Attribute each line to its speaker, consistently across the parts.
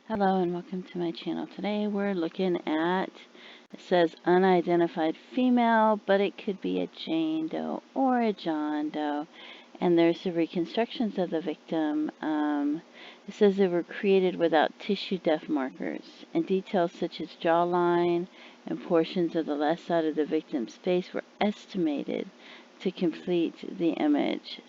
Speaker 1: Hello and welcome to my channel. Today we're looking at, it says unidentified female, but it could be a Jane Doe or a John Doe. And there's the reconstructions of the victim. It says they were created without tissue depth markers, and details such as jawline and portions of the left side of the victim's face were estimated to complete the image.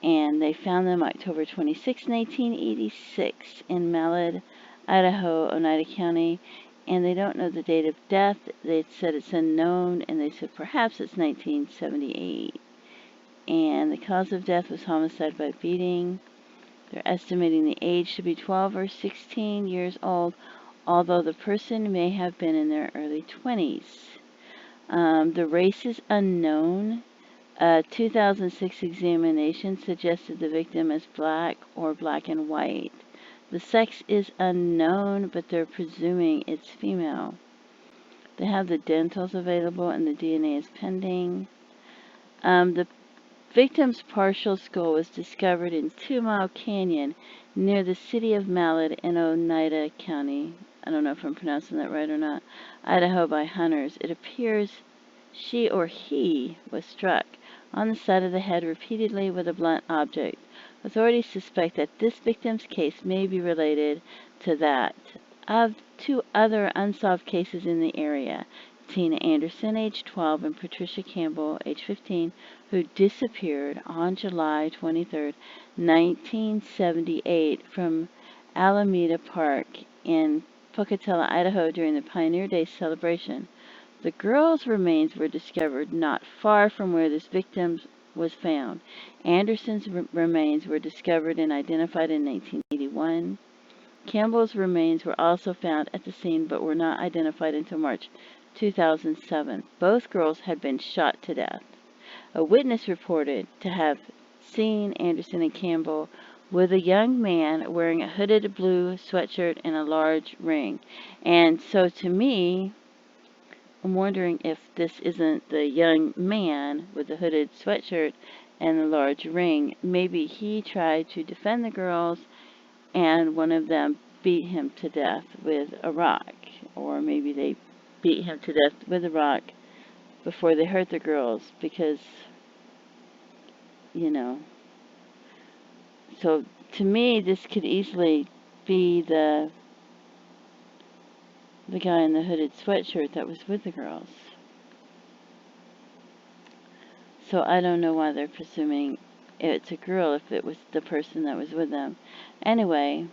Speaker 1: And they found them October 26, 1986 in Malad, Idaho, Oneida County, and they don't know the date of death. They said it's unknown, and they said perhaps it's 1978. And the cause of death was homicide by beating. They're estimating the age to be 12 or 16 years old, although the person may have been in their early 20s. The race is unknown. A 2006 examination suggested the victim as black or black and white. The sex is unknown, but they're presuming it's female. They have the dentals available and the DNA is pending. The victim's partial skull was discovered in 2 Mile Canyon near the city of Malad in Oneida County. I don't know if I'm pronouncing that right or not. Idaho by hunters. It appears she or he was struck on the side of the head repeatedly with a blunt object. Authorities suspect that this victim's case may be related to that of 2 other unsolved cases in the area. Tina Anderson, age 12, and Patricia Campbell, age 15, who disappeared on July 23, 1978 from Alameda Park in Pocatello, Idaho during the Pioneer Day celebration. The girl's remains were discovered not far from where this victim was found. Anderson's remains were discovered and identified in 1981. Campbell's remains were also found at the scene but were not identified until March 2007. Both girls had been shot to death. A witness reported to have seen Anderson and Campbell with a young man wearing a hooded blue sweatshirt and a large ring. And so to me, I'm wondering if this isn't the young man with the hooded sweatshirt and the large ring. Maybe he tried to defend the girls and one of them beat him to death with a rock. Or maybe they beat him to death with a rock before they hurt the girls because, So to me, this could easily be the guy in the hooded sweatshirt that was with the girls. So I don't know why they're presuming it's a girl if it was the person that was with them. Anyway,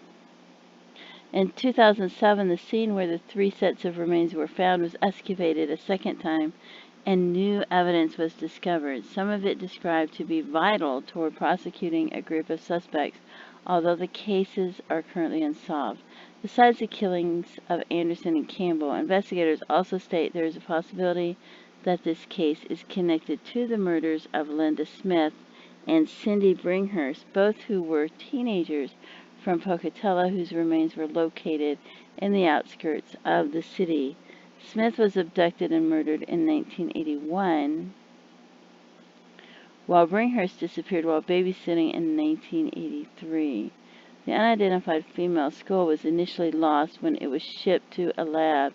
Speaker 1: in 2007, the scene where the 3 sets of remains were found was excavated a second time and new evidence was discovered, some of it described to be vital toward prosecuting a group of suspects, although the cases are currently unsolved. Besides the killings of Anderson and Campbell, investigators also state there is a possibility that this case is connected to the murders of Linda Smith and Cindy Bringhurst, both who were teenagers from Pocatello whose remains were located in the outskirts of the city. Smith was abducted and murdered in 1981, while Bringhurst disappeared while babysitting in 1983. The unidentified female skull was initially lost when it was shipped to a lab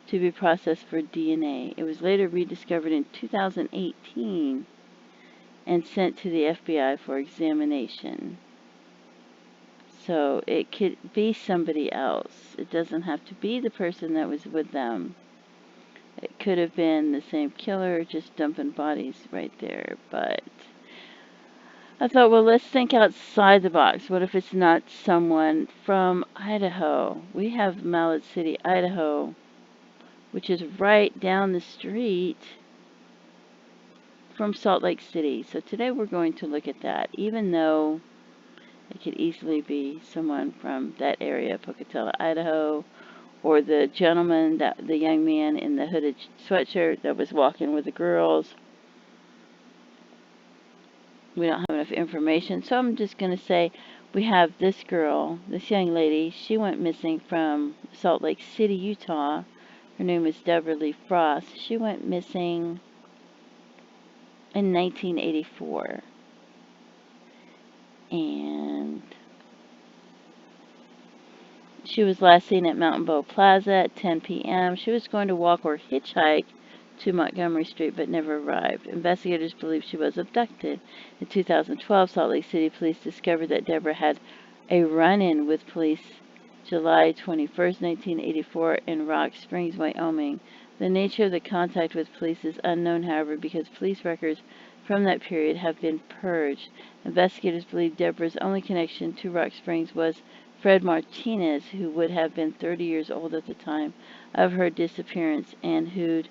Speaker 1: to be processed for DNA. It was later rediscovered in 2018 and sent to the FBI for examination. So it could be somebody else. It doesn't have to be the person that was with them. It could have been the same killer, just dumping bodies right there. But I thought, well, let's think outside the box. What if it's not someone from Idaho? We have Malad City, Idaho, which is right down the street from Salt Lake City. So today we're going to look at that, even though it could easily be someone from that area, Pocatello, Idaho, or the gentleman, the young man in the hooded sweatshirt that was walking with the girls. We don't have enough information, so I'm just going to say we have this girl, this young lady. She went missing from Salt Lake City, Utah. Her name was Deborah Lee Frost. She went missing in 1984. And She was last seen at Mountain Bow Plaza at 10 p.m. She was going to walk or hitchhike to Montgomery Street but never arrived. Investigators believe she was abducted. In 2012, Salt Lake City police discovered that Deborah had a run-in with police July 21, 1984 in Rock Springs, Wyoming. The nature of the contact with police is unknown, however, because police records from that period have been purged. Investigators believe Deborah's only connection to Rock Springs was Fred Martinez, who would have been 30 years old at the time of her disappearance and who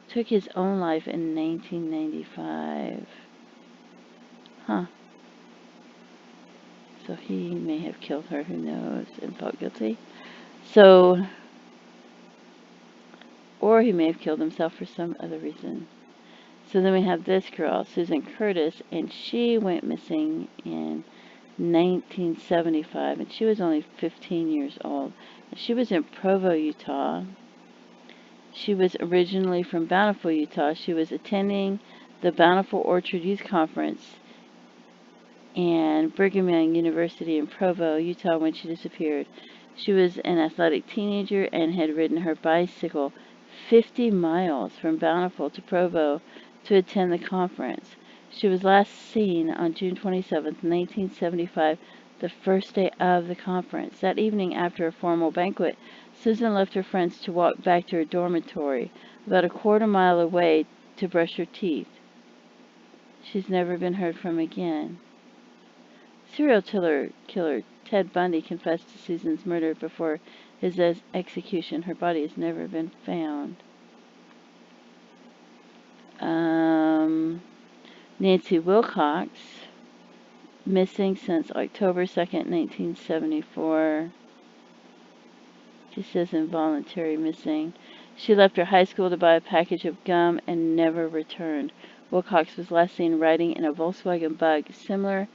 Speaker 1: took his own life in 1995. Huh. So he may have killed her, who knows, and felt guilty. So, or he may have killed himself for some other reason. So then we have this girl, Susan Curtis, and she went missing in 1975, and she was only 15 years old. She was in Provo, Utah. She was originally from Bountiful, Utah. She was attending the Bountiful Orchard Youth Conference and Brigham Young University in Provo, Utah when she disappeared. She was an athletic teenager and had ridden her bicycle 50 miles from Bountiful to Provo to attend the conference. She was last seen on June 27, 1975, the first day of the conference. That evening, after a formal banquet, Susan left her friends to walk back to her dormitory, about a quarter-mile away, to brush her teeth. She's never been heard from again. Serial killer Ted Bundy confessed to Susan's murder before his execution. Her body has never been found. Nancy Wilcox, missing since October 2nd, 1974. She says involuntary missing. She left her high school to buy a package of gum and never returned. Wilcox was last seen riding in a Volkswagen Bug, similar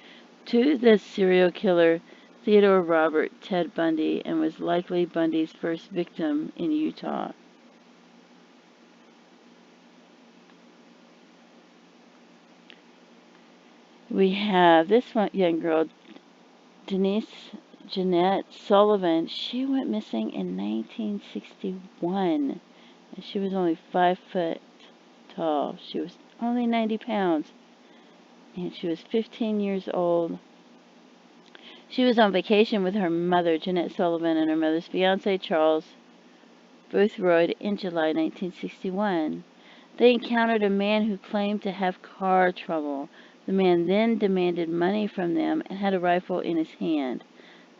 Speaker 1: to the serial killer Theodore Robert, Ted Bundy, and was likely Bundy's first victim in Utah. We have this one young girl, Denise Jeanette Sullivan. She went missing in 1961, and she was only 5 foot tall. She was only 90 pounds, and she was 15 years old. She was on vacation with her mother, Jeanette Sullivan, and her mother's fiancé, Charles Boothroyd, in July 1961. They encountered a man who claimed to have car trouble. The man then demanded money from them and had a rifle in his hand.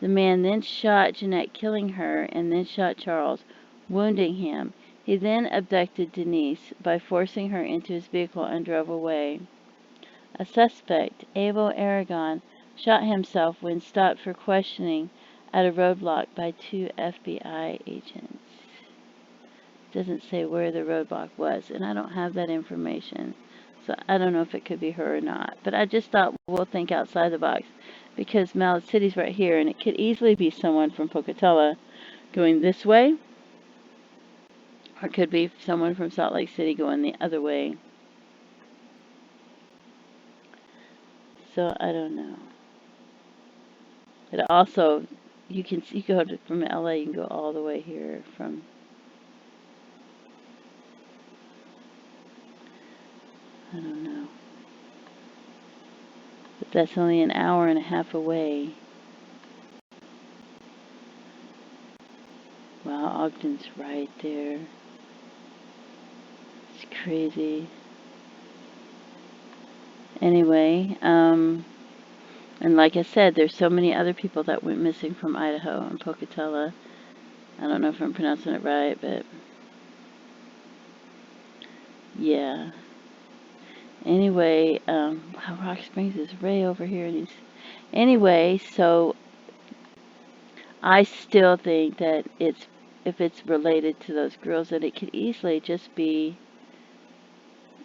Speaker 1: The man then shot Jeanette, killing her, and then shot Charles, wounding him. He then abducted Denise by forcing her into his vehicle and drove away. A suspect, Abel Aragon, shot himself when stopped for questioning at a roadblock by 2 FBI agents. Doesn't say where the roadblock was, and I don't have that information. So I don't know if it could be her or not. But I just thought we'll think outside the box, because Mallet City's right here, and it could easily be someone from Pocatello going this way, or it could be someone from Salt Lake City going the other way. So I don't know. But also, you go from LA, you can go all the way here from. I don't know. But that's only an hour and a half away. Wow, Ogden's right there. It's crazy. Anyway, and like I said, there's so many other people that went missing from Idaho and Pocatello. I don't know if I'm pronouncing it right, but yeah. Anyway, wow, Rock Springs is way over here. Anyway, so I still think that if it's related to those girls, that it could easily just be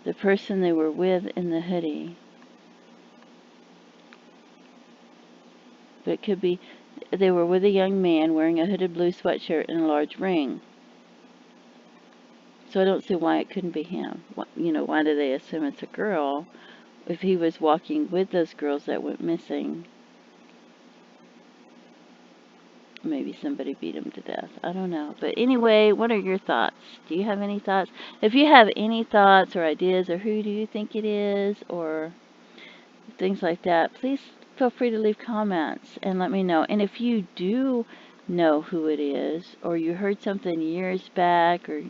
Speaker 1: the person they were with in the hoodie. But it could be they were with a young man wearing a hooded blue sweatshirt and a large ring. So I don't see why it couldn't be him. Why do they assume it's a girl if he was walking with those girls that went missing? Maybe somebody beat him to death. I don't know. But anyway, what are your thoughts? Do you have any thoughts? If you have any thoughts or ideas, or who do you think it is, or things like that, please feel free to leave comments and let me know. And if you do know who it is, or you heard something years back, or,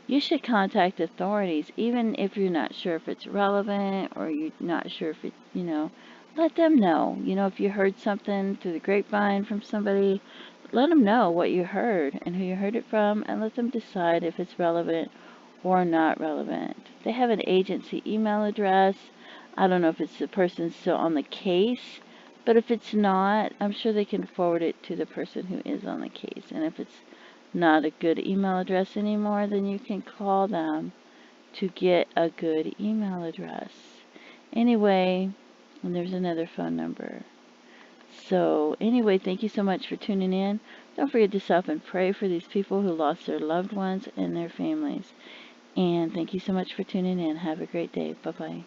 Speaker 1: you should contact authorities, even if you're not sure if it's relevant, or you're not sure if it, let them know. If you heard something through the grapevine from somebody, let them know what you heard and who you heard it from, and let them decide if it's relevant or not relevant. They have an agency email address. I don't know if it's the person still on the case, but if it's not, I'm sure they can forward it to the person who is on the case. And if it's not a good email address anymore, then you can call them to get a good email address. Anyway, and there's another phone number. So anyway, thank you so much for tuning in. Don't forget to stop and pray for these people who lost their loved ones and their families. And thank you so much for tuning in. Have a great day. Bye-bye.